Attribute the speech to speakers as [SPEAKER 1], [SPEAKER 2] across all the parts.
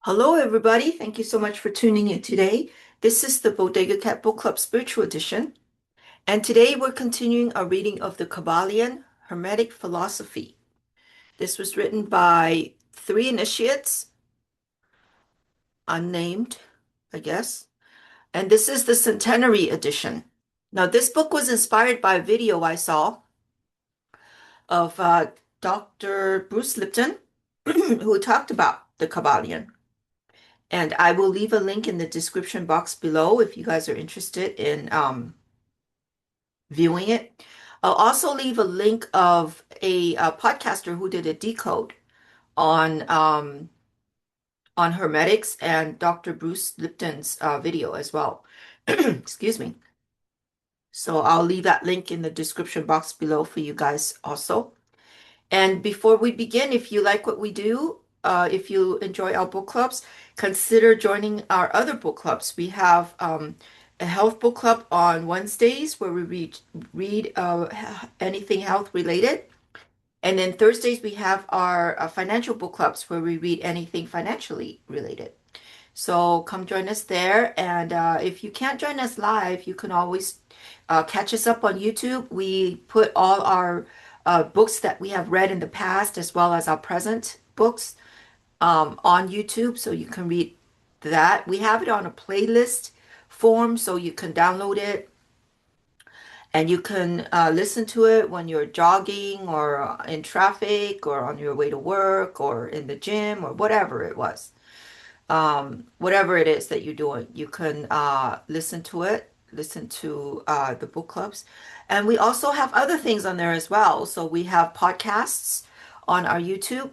[SPEAKER 1] Hello, everybody. Thank you so much for tuning in today. This is the Bodega Cat Book Club Spiritual Edition, and today we're continuing our reading of the Kybalion Hermetic Philosophy. This was written by three initiates, unnamed, I guess, and this is the Centenary Edition. Now, this book was inspired by a video I saw of Dr. Bruce Lipton, who talked about the Kybalion. And I will leave a link in the description box below if you guys are interested in viewing it. I'll also leave a link of a podcaster who did a decode on on hermetics and Dr. Bruce Lipton's video as well. Excuse me. So I'll leave that link in the description box below for you guys also. And before we begin, if you like what we do, if you enjoy our book clubs, consider joining our other book clubs. We have a health book club on Wednesdays where we read anything health related. And then Thursdays, we have our financial book clubs where we read anything financially related. So come join us there. And if you can't join us live, you can always catch us up on YouTube. We put all our books that we have read in the past as well as our present books on YouTube, so you can read that. We have it on a playlist form, so you can download it and you can listen to it when you're jogging or in traffic or on your way to work or in the gym or whatever it was. Whatever it is that you're doing, you can listen to it, listen to the book clubs. And we also have other things on there as well. So we have podcasts on our YouTube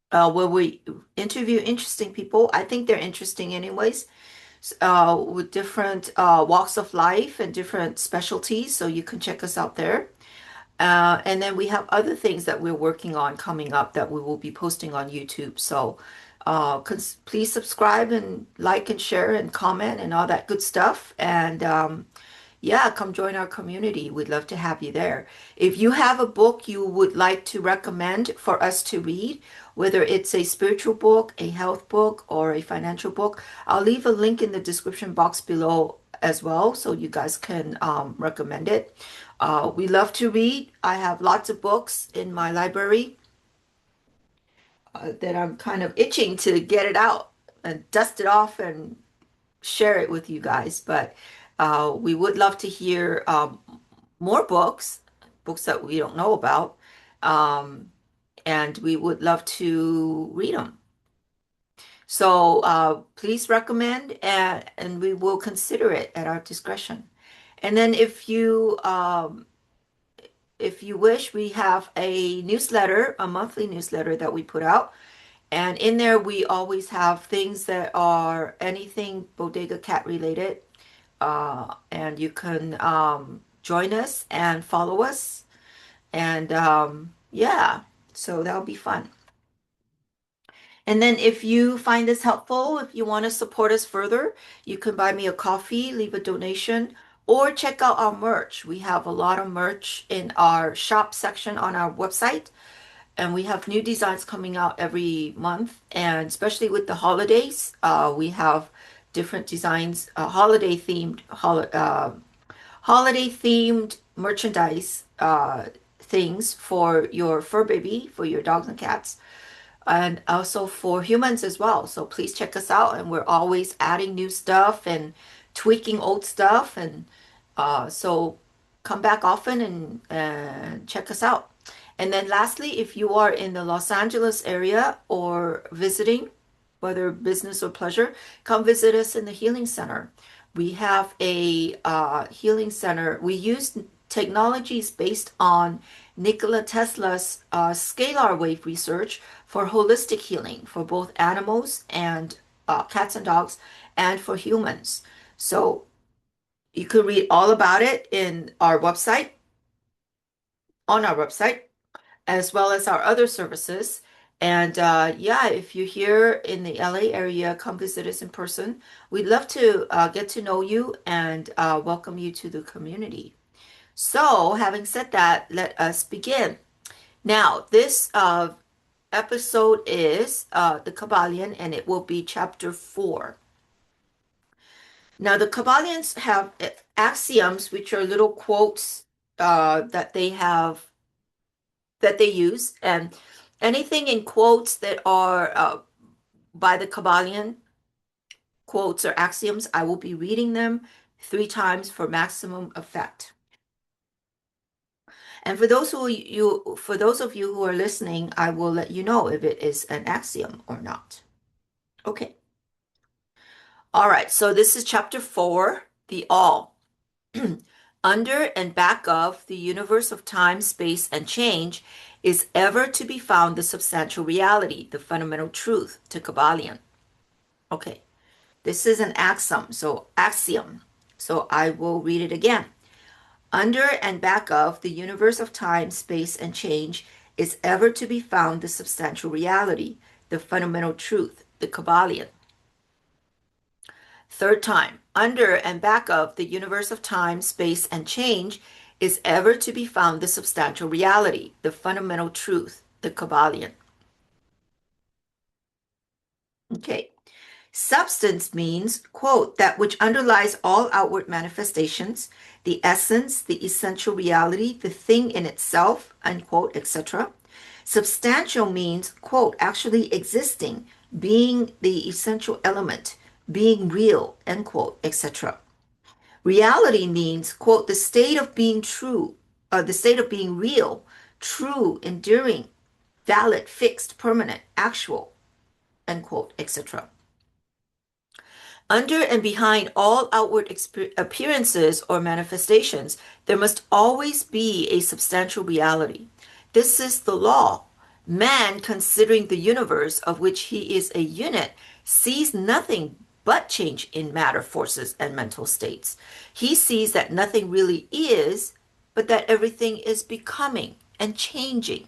[SPEAKER 1] where we interview interesting people. I think they're interesting anyways, with different walks of life and different specialties. So you can check us out there. And then we have other things that we're working on coming up that we will be posting on YouTube. So please subscribe and like and share and comment and all that good stuff. And yeah, come join our community. We'd love to have you there. If you have a book you would like to recommend for us to read, whether it's a spiritual book, a health book, or a financial book, I'll leave a link in the description box below as well so you guys can recommend it. We love to read. I have lots of books in my library that I'm kind of itching to get it out and dust it off and share it with you guys. But we would love to hear more books, books that we don't know about, um, and we would love to read them. So please recommend, and we will consider it at our discretion. And then if you wish, we have a newsletter, a monthly newsletter that we put out. And in there, we always have things that are anything Bodega Cat related. And you can join us and follow us. And yeah, so that'll be fun. And then if you find this helpful, if you want to support us further, you can buy me a coffee, leave a donation, or check out our merch. We have a lot of merch in our shop section on our website, and we have new designs coming out every month. And especially with the holidays, we have different designs, holiday themed merchandise things for your fur baby, for your dogs and cats, and also for humans as well. So please check us out. And we're always adding new stuff and tweaking old stuff. And so come back often and check us out. And then lastly, if you are in the Los Angeles area or visiting, whether business or pleasure, come visit us in the Healing Center. We have a healing center. We use technologies based on Nikola Tesla's scalar wave research for holistic healing for both animals and cats and dogs and for humans. So you can read all about it in our website, on our website, as well as our other services. And yeah, if you're here in the LA area, come visit us in person. We'd love to get to know you and welcome you to the community. So, having said that, let us begin. Now, this episode is the Kybalion, and it will be chapter 4. Now, the Kybalions have axioms, which are little quotes that they have that they use, and anything in quotes that are by the Kybalion quotes or axioms, I will be reading them 3 times for maximum effect. And for those of you who are listening, I will let you know if it is an axiom or not. Okay. All right. So this is chapter 4, the all. Under and back of the universe of time, space, and change is ever to be found the substantial reality, the fundamental truth to Kybalion. Okay. This is an axiom. So axiom. So I will read it again. Under and back of the universe of time, space, and change is ever to be found the substantial reality, the fundamental truth, the Kybalion. Third time, under and back of the universe of time, space, and change is ever to be found the substantial reality, the fundamental truth, the Kybalion. Okay. Substance means, quote, that which underlies all outward manifestations, the essence, the essential reality, the thing in itself, unquote, etc. Substantial means, quote, actually existing, being the essential element, being real, end quote, etc. Reality means, quote, the state of being true, the state of being real, true, enduring, valid, fixed, permanent, actual, end quote, etc. Under and behind all outward appearances or manifestations, there must always be a substantial reality. This is the law. Man, considering the universe of which he is a unit, sees nothing but change in matter forces and mental states. He sees that nothing really is, but that everything is becoming and changing.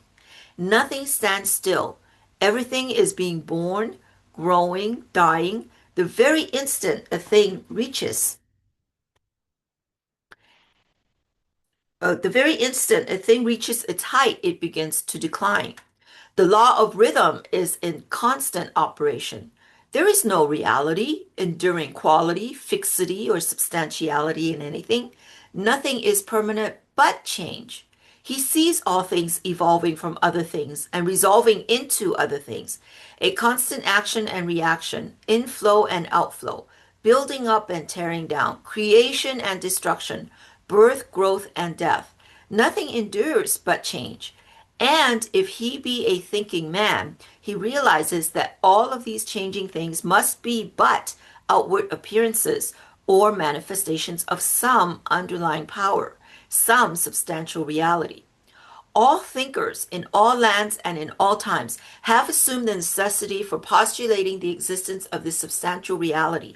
[SPEAKER 1] Nothing stands still. Everything is being born, growing, dying. The very instant a thing reaches, its height, it begins to decline. The law of rhythm is in constant operation. There is no reality, enduring quality, fixity, or substantiality in anything. Nothing is permanent but change. He sees all things evolving from other things and resolving into other things. A constant action and reaction, inflow and outflow, building up and tearing down, creation and destruction, birth, growth, and death. Nothing endures but change. And if he be a thinking man, he realizes that all of these changing things must be but outward appearances or manifestations of some underlying power, some substantial reality. All thinkers in all lands and in all times have assumed the necessity for postulating the existence of this substantial reality.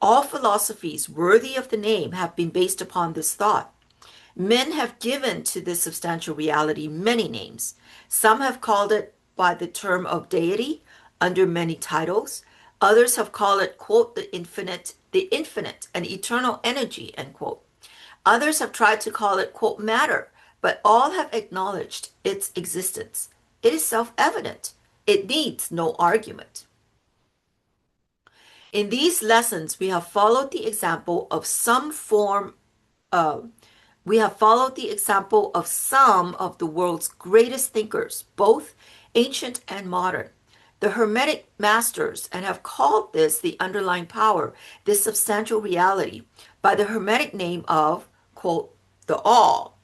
[SPEAKER 1] All philosophies worthy of the name have been based upon this thought. Men have given to this substantial reality many names. Some have called it by the term of deity under many titles. Others have called it, quote, the infinite and eternal energy, end quote. Others have tried to call it, quote, matter, but all have acknowledged its existence. It is self-evident. It needs no argument. In these lessons, we have followed the example of some of the world's greatest thinkers, both ancient and modern, the Hermetic masters, and have called this the underlying power, this substantial reality, by the Hermetic name of, quote, the all,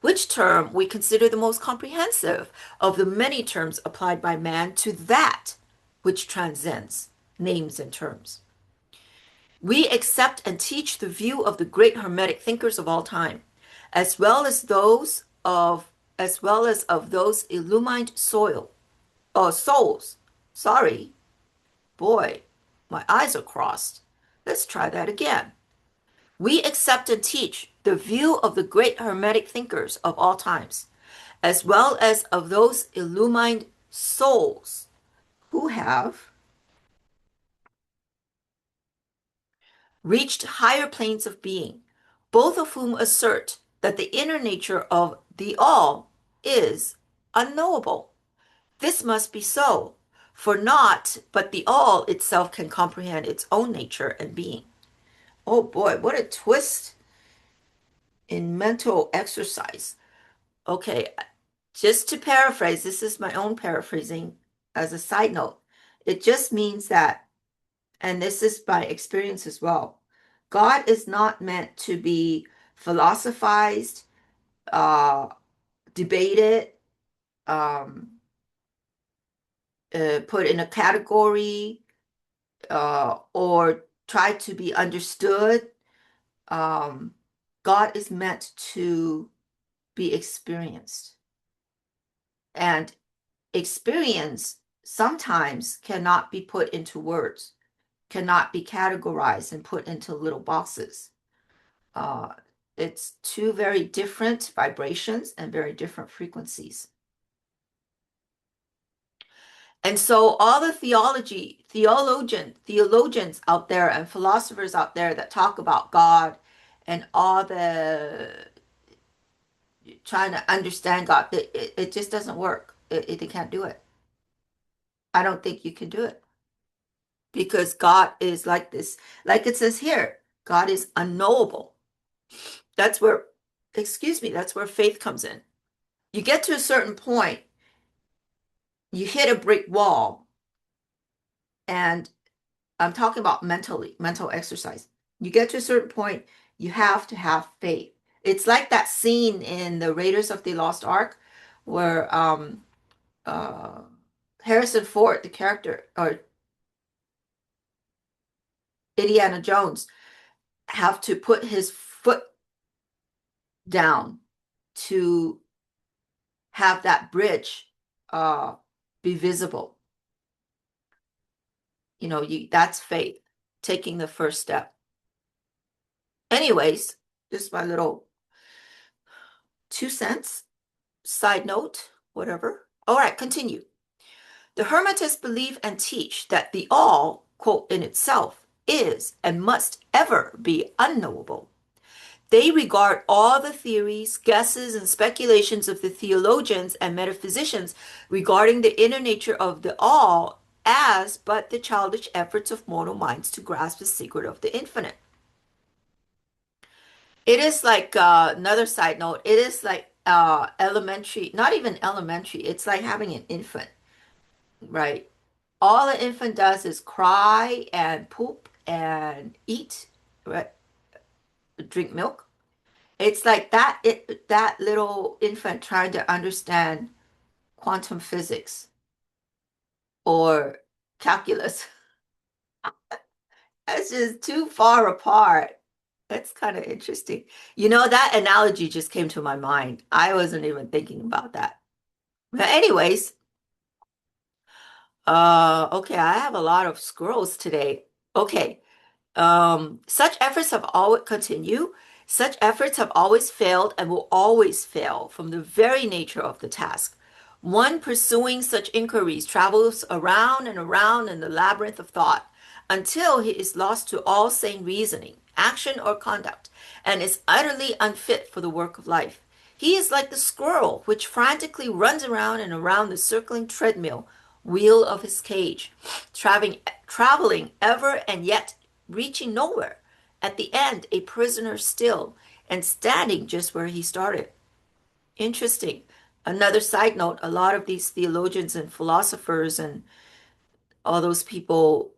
[SPEAKER 1] which term we consider the most comprehensive of the many terms applied by man to that which transcends names and terms. We accept and teach the view of the great Hermetic thinkers of all time, as well as of those illumined souls. Sorry, boy, my eyes are crossed. Let's try that again. We accept and teach the view of the great Hermetic thinkers of all times, as well as of those illumined souls who have reached higher planes of being, both of whom assert that the inner nature of the all is unknowable. This must be so, for naught but the all itself can comprehend its own nature and being. Oh boy, what a twist in mental exercise. Okay, just to paraphrase, this is my own paraphrasing as a side note. It just means that, and this is by experience as well, God is not meant to be philosophized, uh, debated, um, put in a category, or try to be understood. Um, God is meant to be experienced. And experience sometimes cannot be put into words, cannot be categorized and put into little boxes. Uh, it's two very different vibrations and very different frequencies. And so all the theologians out there and philosophers out there that talk about God and all the trying to understand God, it just doesn't work. They can't do it. I don't think you can do it because God is like this. Like it says here, God is unknowable. That's where, excuse me, that's where faith comes in. You get to a certain point, you hit a brick wall, and I'm talking about mental exercise. You get to a certain point, you have to have faith. It's like that scene in the Raiders of the Lost Ark where uh, Harrison Ford, the character, or Indiana Jones, have to put his foot down to have that bridge uh, be visible. That's faith, taking the first step. Anyways, just my little 2 cents, side note, whatever. All right, continue. The Hermetists believe and teach that the all, quote, in itself, is and must ever be unknowable. They regard all the theories, guesses, and speculations of the theologians and metaphysicians regarding the inner nature of the all as but the childish efforts of mortal minds to grasp the secret of the infinite. It is like another side note, it is like elementary, not even elementary, it's like having an infant, right? All an infant does is cry and poop and eat, right? Drink milk. It's like that little infant trying to understand quantum physics or calculus. It's just too far apart. That's kind of interesting. That analogy just came to my mind. I wasn't even thinking about that. But anyways, okay, I have a lot of squirrels today. Okay. Such efforts have always continue. Such efforts have always failed and will always fail from the very nature of the task. One pursuing such inquiries travels around and around in the labyrinth of thought until he is lost to all sane reasoning, action, or conduct, and is utterly unfit for the work of life. He is like the squirrel which frantically runs around and around the circling treadmill wheel of his cage, traveling ever and yet reaching nowhere. At the end, a prisoner still, and standing just where he started. Interesting. Another side note, a lot of these theologians and philosophers and all those people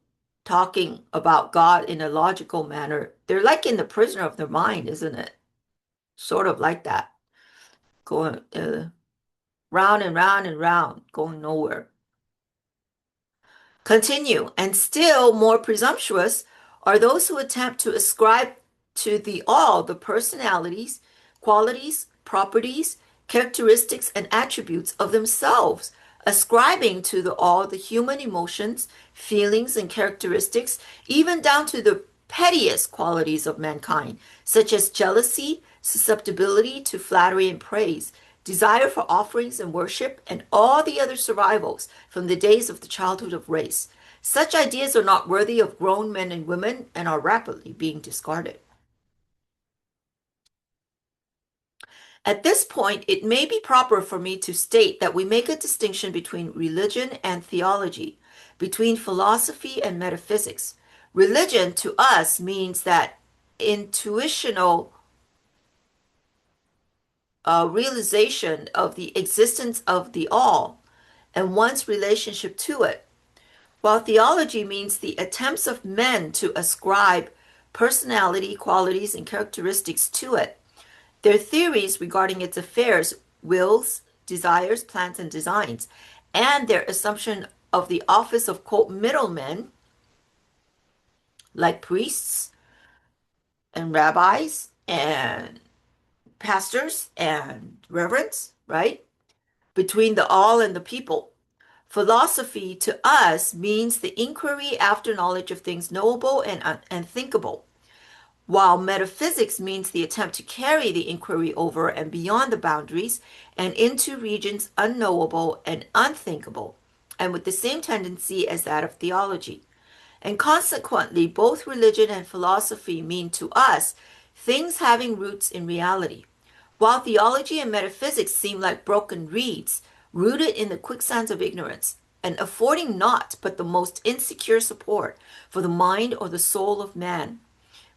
[SPEAKER 1] talking about God in a logical manner, they're like in the prisoner of their mind, isn't it? Sort of like that. Going round and round and round, going nowhere. Continue, and still more presumptuous are those who attempt to ascribe to the all the personalities, qualities, properties, characteristics, and attributes of themselves, ascribing to the all the human emotions, feelings, and characteristics, even down to the pettiest qualities of mankind, such as jealousy, susceptibility to flattery and praise, desire for offerings and worship, and all the other survivals from the days of the childhood of race. Such ideas are not worthy of grown men and women and are rapidly being discarded. At this point, it may be proper for me to state that we make a distinction between religion and theology, between philosophy and metaphysics. Religion to us means that intuitional realization of the existence of the all and one's relationship to it, while theology means the attempts of men to ascribe personality, qualities, and characteristics to it, their theories regarding its affairs, wills, desires, plans, and designs, and their assumption of the office of, quote, middlemen, like priests and rabbis and pastors and reverends, right? Between the all and the people. Philosophy to us means the inquiry after knowledge of things knowable and thinkable, while metaphysics means the attempt to carry the inquiry over and beyond the boundaries and into regions unknowable and unthinkable, and with the same tendency as that of theology. And consequently, both religion and philosophy mean to us things having roots in reality, while theology and metaphysics seem like broken reeds, rooted in the quicksands of ignorance, and affording naught but the most insecure support for the mind or the soul of man.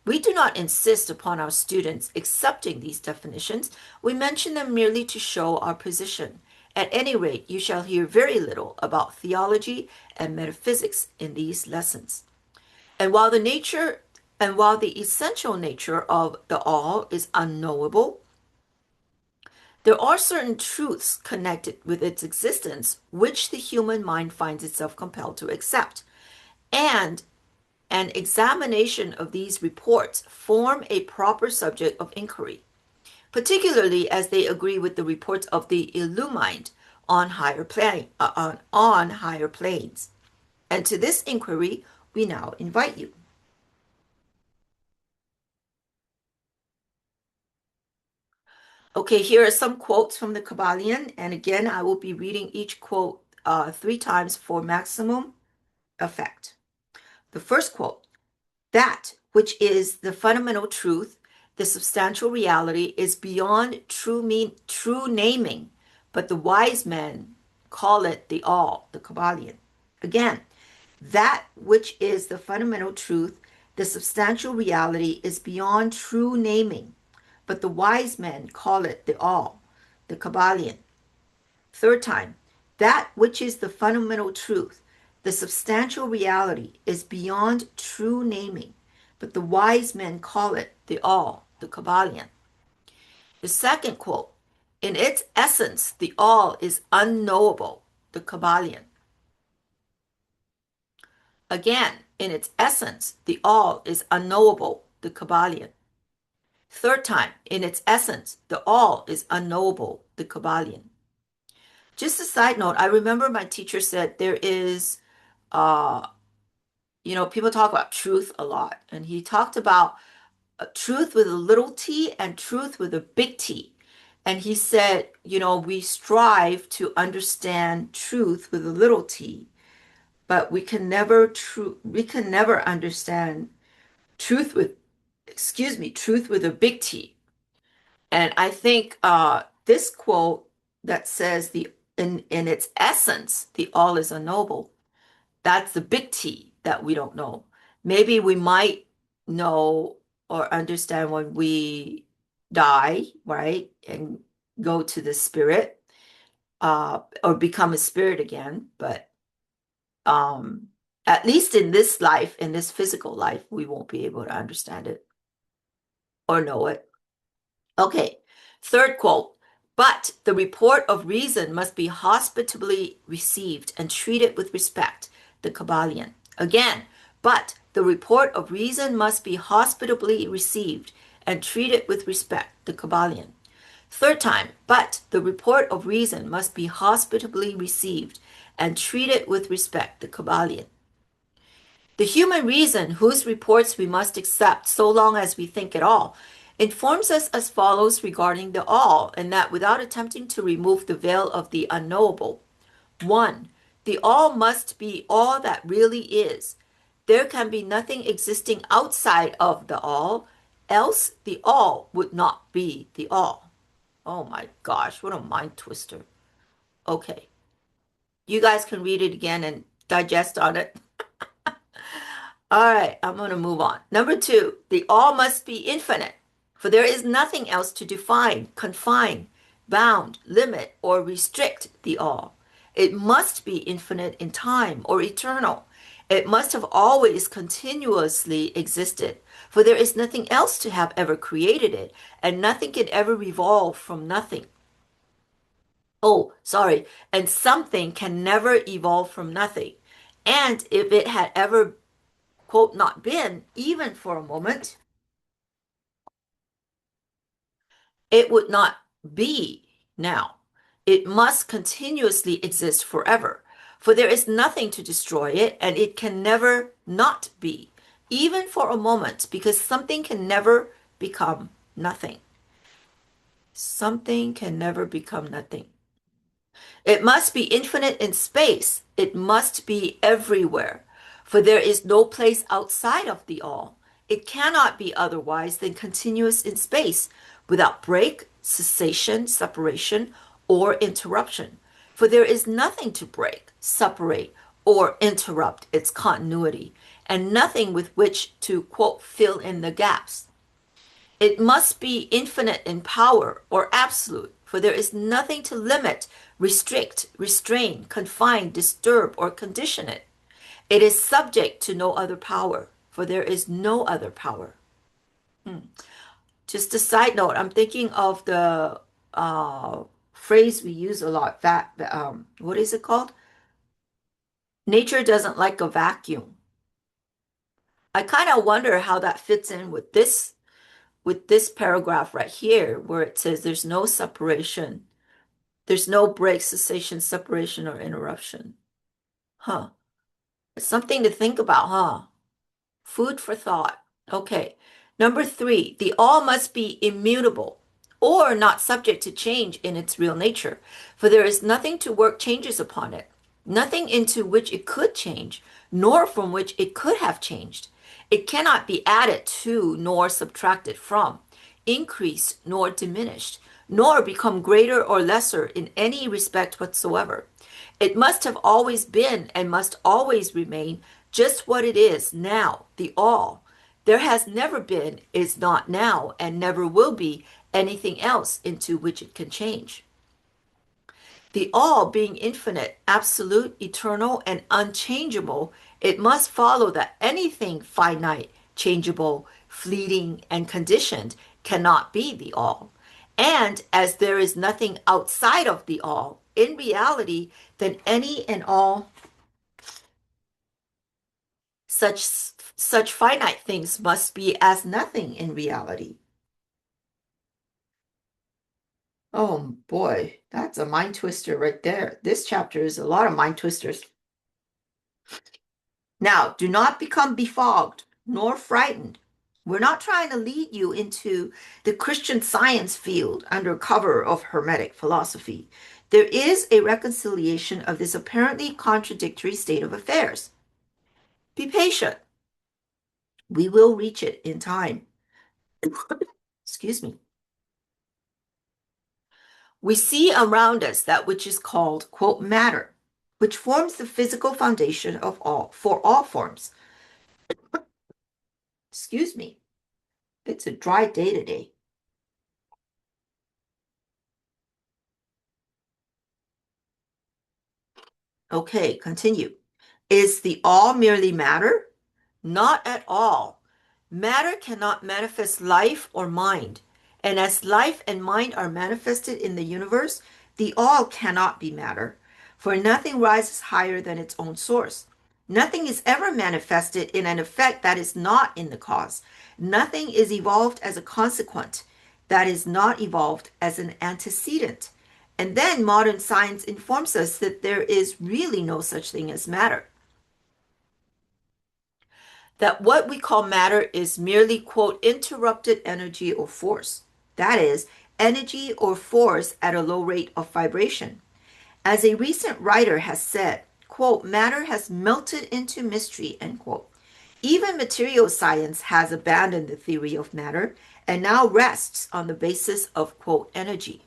[SPEAKER 1] We do not insist upon our students accepting these definitions. We mention them merely to show our position. At any rate, you shall hear very little about theology and metaphysics in these lessons. And while the essential nature of the all is unknowable, there are certain truths connected with its existence which the human mind finds itself compelled to accept. And an examination of these reports form a proper subject of inquiry, particularly as they agree with the reports of the illumined on on higher planes. And to this inquiry, we now invite you. Okay, here are some quotes from the Kybalion, and again, I will be reading each quote 3 times for maximum effect. The first quote: that which is the fundamental truth, the substantial reality, is beyond true naming, but the wise men call it the all, the Kybalion. Again, that which is the fundamental truth, the substantial reality, is beyond true naming, but the wise men call it the all, the Kybalion. Third time, that which is the fundamental truth, the substantial reality, is beyond true naming, but the wise men call it the all, the Kybalion. The second quote: in its essence, the all is unknowable, the Kybalion. Again, in its essence, the all is unknowable, the Kybalion. Third time, in its essence, the all is unknowable, the Kybalion. Just a side note, I remember my teacher said there is, uh, people talk about truth a lot, and he talked about truth with a little t and truth with a big T. And he said, we strive to understand truth with a little t, but we can never understand truth with, truth with a big T. And I think this quote that says in its essence, the all is unknowable, that's the big T that we don't know. Maybe we might know or understand when we die, right? And go to the spirit, or become a spirit again. But um, at least in this life, in this physical life, we won't be able to understand it or know it. Okay, third quote. But the report of reason must be hospitably received and treated with respect, the Kybalion. Again, but the report of reason must be hospitably received and treated with respect, the Kybalion. Third time, but the report of reason must be hospitably received and treated with respect, the Kybalion. The human reason, whose reports we must accept so long as we think at all, informs us as follows regarding the all, and that without attempting to remove the veil of the unknowable. 1. The all must be all that really is. There can be nothing existing outside of the all, else the all would not be the all. Oh my gosh, what a mind twister. Okay. You guys can read it again and digest on it. All right, I'm going to move on. Number two, the all must be infinite, for there is nothing else to define, confine, bound, limit, or restrict the all. It must be infinite in time or eternal. It must have always continuously existed, for there is nothing else to have ever created it, and nothing can ever revolve from nothing. Oh, sorry. And something can never evolve from nothing. And if it had ever, quote, not been, even for a moment, it would not be now. It must continuously exist forever. For there is nothing to destroy it, and it can never not be, even for a moment, because something can never become nothing. Something can never become nothing. It must be infinite in space. It must be everywhere, for there is no place outside of the all. It cannot be otherwise than continuous in space, without break, cessation, separation, or interruption. For there is nothing to break, separate, or interrupt its continuity, and nothing with which to, quote, fill in the gaps. It must be infinite in power or absolute, for there is nothing to limit, restrict, restrain, confine, disturb, or condition it. It is subject to no other power, for there is no other power. Just a side note, I'm thinking of the phrase we use a lot, that what is it called? Nature doesn't like a vacuum. I kind of wonder how that fits in with this paragraph right here, where it says there's no separation. There's no break, cessation, separation, or interruption. Huh. It's something to think about, huh? Food for thought. Okay. Number three, the all must be immutable or not subject to change in its real nature, for there is nothing to work changes upon it, nothing into which it could change, nor from which it could have changed. It cannot be added to nor subtracted from, increased nor diminished, nor become greater or lesser in any respect whatsoever. It must have always been and must always remain just what it is now, the all. There has never been, is not now, and never will be anything else into which it can change. The all being infinite, absolute, eternal, and unchangeable, it must follow that anything finite, changeable, fleeting, and conditioned cannot be the all. And as there is nothing outside of the all, in reality, then any and all such finite things must be as nothing in reality. Oh boy, that's a mind twister right there. This chapter is a lot of mind twisters. Now, do not become befogged nor frightened. We're not trying to lead you into the Christian Science field under cover of Hermetic philosophy. There is a reconciliation of this apparently contradictory state of affairs. Be patient. We will reach it in time. Excuse me. We see around us that which is called, quote, matter, which forms the physical foundation of all, for all forms. Excuse me. It's a dry day today. Okay, continue. Is the all merely matter? Not at all. Matter cannot manifest life or mind. And as life and mind are manifested in the universe, the all cannot be matter. For nothing rises higher than its own source. Nothing is ever manifested in an effect that is not in the cause. Nothing is evolved as a consequent that is not evolved as an antecedent. And then modern science informs us that there is really no such thing as matter. That what we call matter is merely, quote, interrupted energy or force. That is, energy or force at a low rate of vibration. As a recent writer has said, quote, matter has melted into mystery, end quote. Even material science has abandoned the theory of matter and now rests on the basis of, quote, energy.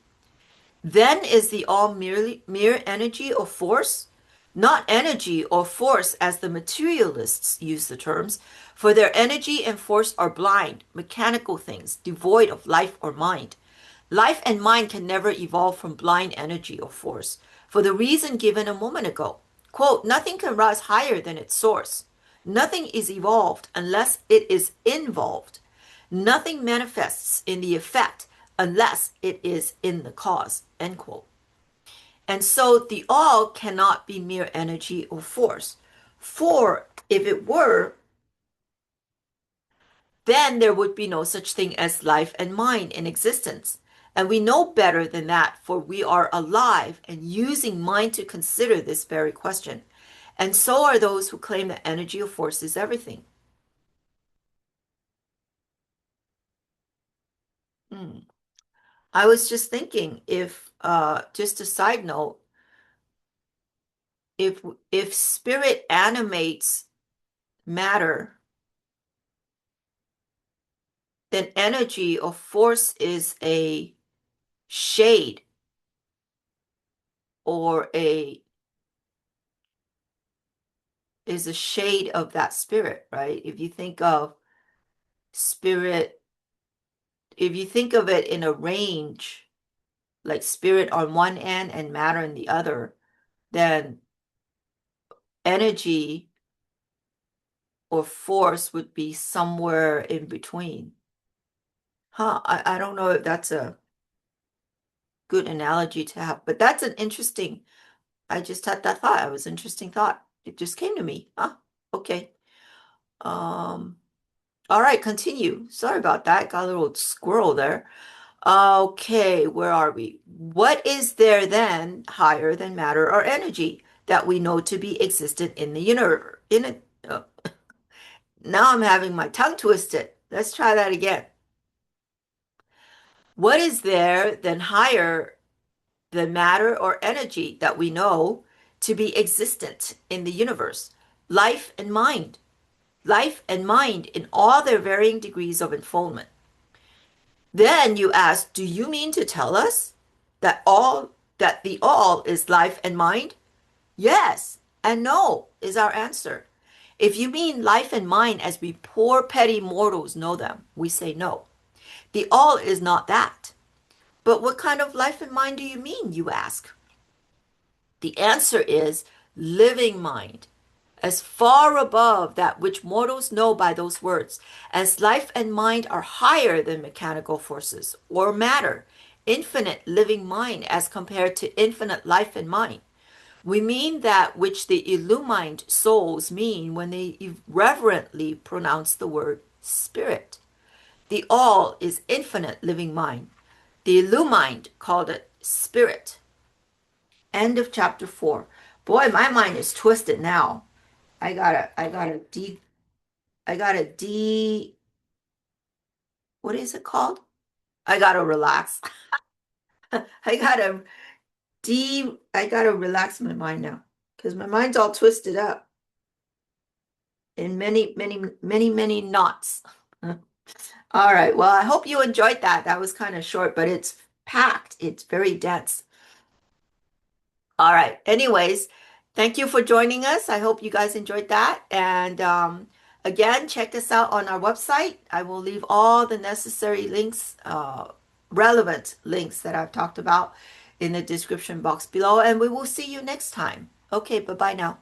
[SPEAKER 1] Then is the all merely mere energy or force? Not energy or force as the materialists use the terms, for their energy and force are blind, mechanical things, devoid of life or mind. Life and mind can never evolve from blind energy or force, for the reason given a moment ago. Quote, nothing can rise higher than its source. Nothing is evolved unless it is involved. Nothing manifests in the effect unless it is in the cause. End quote. And so the all cannot be mere energy or force. For if it were, then there would be no such thing as life and mind in existence. And we know better than that, for we are alive and using mind to consider this very question. And so are those who claim that energy or force is everything. Hmm. I was just thinking if, just a side note, if if spirit animates matter, then energy or force is a shade or a is a shade of that spirit, right? If you think of spirit, if you think of it in a range, like spirit on one end and matter on the other, then energy or force would be somewhere in between. Huh, I don't know if that's a good analogy to have, but that's an interesting, I just had that thought. It was an interesting thought. It just came to me. Huh, okay. Um, all right, continue. Sorry about that. Got a little squirrel there. Okay, where are we? What is there then higher than matter or energy that we know to be existent in the universe? Now I'm having my tongue twisted. Let's try that again. What is there then higher than matter or energy that we know to be existent in the universe? Life and mind. Life and mind in all their varying degrees of unfoldment. Then you ask, do you mean to tell us that the all is life and mind? Yes and no is our answer. If you mean life and mind as we poor petty mortals know them, we say no. The all is not that. But what kind of life and mind do you mean, you ask? The answer is living mind, as far above that which mortals know by those words, as life and mind are higher than mechanical forces or matter, infinite living mind as compared to infinite life and mind. We mean that which the illumined souls mean when they reverently pronounce the word spirit. The all is infinite living mind. The illumined called it spirit. End of chapter 4. Boy, my mind is twisted now. I gotta de, what is it called? I gotta relax. I gotta relax my mind now because my mind's all twisted up in many knots. All right. Well, I hope you enjoyed that. That was kind of short, but it's packed. It's very dense. All right. Anyways, thank you for joining us. I hope you guys enjoyed that. And again, check us out on our website. I will leave all the necessary links, relevant links that I've talked about in the description box below. And we will see you next time. Okay, bye-bye now.